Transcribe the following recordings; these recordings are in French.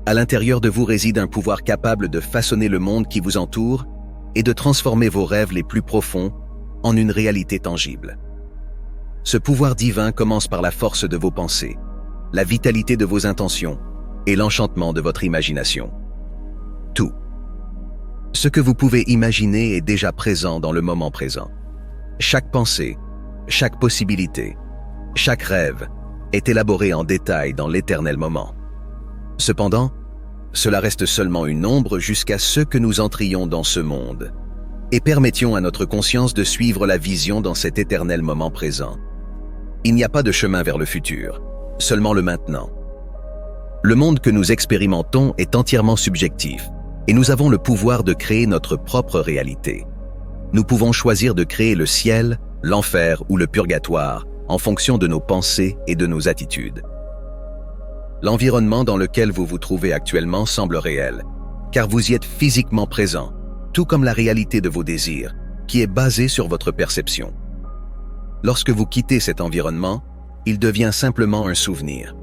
À l'intérieur de vous réside un pouvoir capable de façonner le monde qui vous entoure et de transformer vos rêves les plus profonds en une réalité tangible. Ce pouvoir divin commence par la force de vos pensées, la vitalité de vos intentions et l'enchantement de votre imagination. Tout. Ce que vous pouvez imaginer est déjà présent dans le moment présent. Chaque pensée, chaque possibilité, chaque rêve est élaboré en détail dans l'éternel moment. Cependant, cela reste seulement une ombre jusqu'à ce que nous entrions dans ce monde et permettions à notre conscience de suivre la vision dans cet éternel moment présent. Il n'y a pas de chemin vers le futur, seulement le maintenant. Le monde que nous expérimentons est entièrement subjectif et nous avons le pouvoir de créer notre propre réalité. Nous pouvons choisir de créer le ciel, l'enfer ou le purgatoire en fonction de nos pensées et de nos attitudes. L'environnement dans lequel vous vous trouvez actuellement semble réel, car vous y êtes physiquement présent, tout comme la réalité de vos désirs, qui est basée sur votre perception. Lorsque vous quittez cet environnement, il devient simplement un souvenir,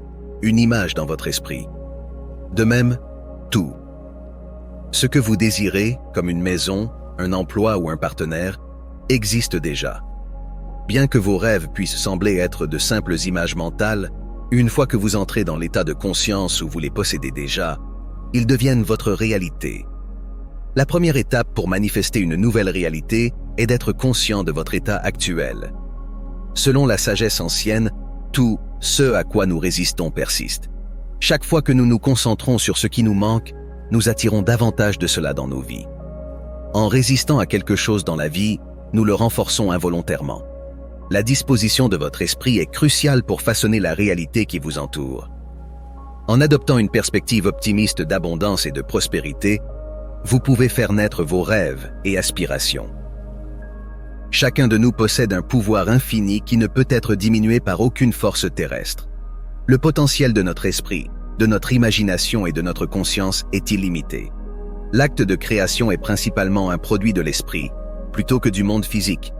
une image dans votre esprit. De même, tout. Ce que vous désirez, comme une maison, un emploi ou un partenaire, existe déjà. Bien que vos rêves puissent sembler être de simples images mentales, une fois que vous entrez dans l'état de conscience où vous les possédez déjà, ils deviennent votre réalité. La première étape pour manifester une nouvelle réalité est d'être conscient de votre état actuel. Selon la sagesse ancienne, tout ce à quoi nous résistons persiste. Chaque fois que nous nous concentrons sur ce qui nous manque, nous attirons davantage de cela dans nos vies. En résistant à quelque chose dans la vie, nous le renforçons involontairement. La disposition de votre esprit est cruciale pour façonner la réalité qui vous entoure. En adoptant une perspective optimiste d'abondance et de prospérité, vous pouvez faire naître vos rêves et aspirations. Chacun de nous possède un pouvoir infini qui ne peut être diminué par aucune force terrestre. Le potentiel de notre esprit, de notre imagination et de notre conscience est illimité. L'acte de création est principalement un produit de l'esprit, plutôt que du monde physique.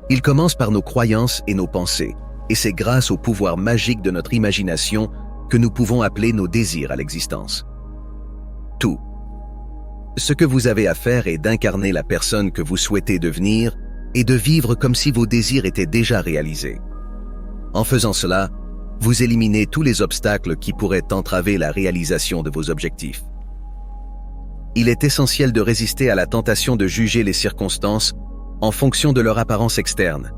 Il commence par nos croyances et nos pensées, et c'est grâce au pouvoir magique de notre imagination que nous pouvons appeler nos désirs à l'existence. Tout. Ce que vous avez à faire est d'incarner la personne que vous souhaitez devenir et de vivre comme si vos désirs étaient déjà réalisés. En faisant cela, vous éliminez tous les obstacles qui pourraient entraver la réalisation de vos objectifs. Il est essentiel de résister à la tentation de juger les circonstances en fonction de leur apparence externe.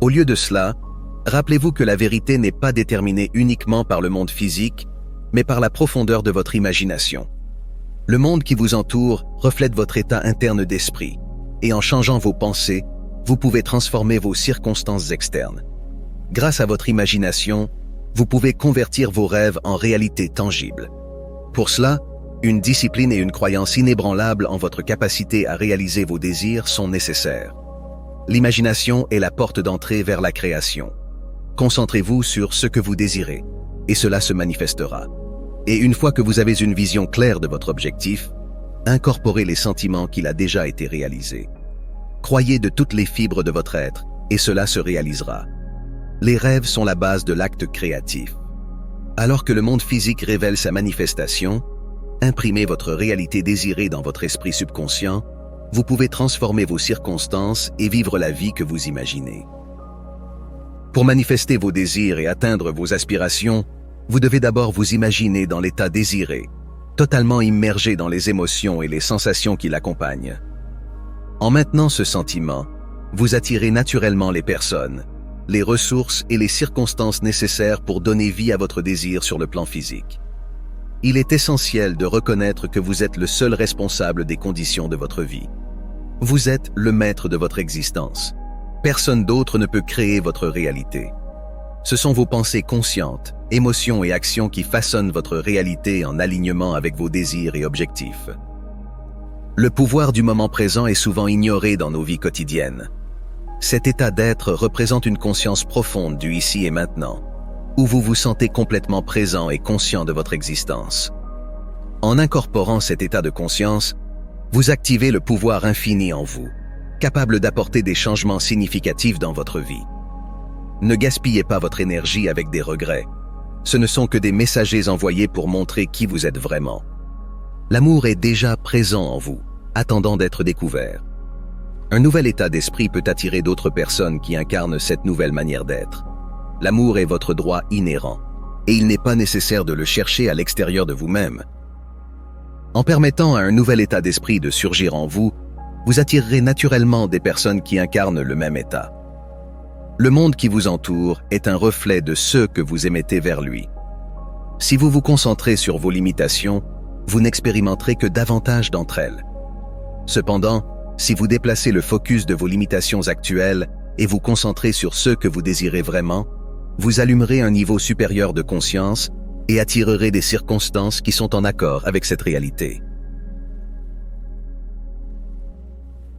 Au lieu de cela, rappelez-vous que la vérité n'est pas déterminée uniquement par le monde physique, mais par la profondeur de votre imagination. Le monde qui vous entoure reflète votre état interne d'esprit, et en changeant vos pensées, vous pouvez transformer vos circonstances externes. Grâce à votre imagination, vous pouvez convertir vos rêves en réalité tangible. Pour cela, une discipline et une croyance inébranlable en votre capacité à réaliser vos désirs sont nécessaires. L'imagination est la porte d'entrée vers la création. Concentrez-vous sur ce que vous désirez, et cela se manifestera. Et une fois que vous avez une vision claire de votre objectif, incorporez les sentiments qu'il a déjà été réalisé. Croyez de toutes les fibres de votre être, et cela se réalisera. Les rêves sont la base de l'acte créatif. Alors que le monde physique révèle sa manifestation, imprimez votre réalité désirée dans votre esprit subconscient, vous pouvez transformer vos circonstances et vivre la vie que vous imaginez. Pour manifester vos désirs et atteindre vos aspirations, vous devez d'abord vous imaginer dans l'état désiré, totalement immergé dans les émotions et les sensations qui l'accompagnent. En maintenant ce sentiment, vous attirez naturellement les personnes, les ressources et les circonstances nécessaires pour donner vie à votre désir sur le plan physique. Il est essentiel de reconnaître que vous êtes le seul responsable des conditions de votre vie. Vous êtes le maître de votre existence. Personne d'autre ne peut créer votre réalité. Ce sont vos pensées conscientes, émotions et actions qui façonnent votre réalité en alignement avec vos désirs et objectifs. Le pouvoir du moment présent est souvent ignoré dans nos vies quotidiennes. Cet état d'être représente une conscience profonde du ici et maintenant, où vous vous sentez complètement présent et conscient de votre existence. En incorporant cet état de conscience, vous activez le pouvoir infini en vous, capable d'apporter des changements significatifs dans votre vie. Ne gaspillez pas votre énergie avec des regrets. Ce ne sont que des messagers envoyés pour montrer qui vous êtes vraiment. L'amour est déjà présent en vous, attendant d'être découvert. Un nouvel état d'esprit peut attirer d'autres personnes qui incarnent cette nouvelle manière d'être. L'amour est votre droit inhérent, et il n'est pas nécessaire de le chercher à l'extérieur de vous-même. En permettant à un nouvel état d'esprit de surgir en vous, vous attirerez naturellement des personnes qui incarnent le même état. Le monde qui vous entoure est un reflet de ce que vous émettez vers lui. Si vous vous concentrez sur vos limitations, vous n'expérimenterez que davantage d'entre elles. Cependant, si vous déplacez le focus de vos limitations actuelles et vous concentrez sur ce que vous désirez vraiment, vous allumerez un niveau supérieur de conscience et attirerez des circonstances qui sont en accord avec cette réalité.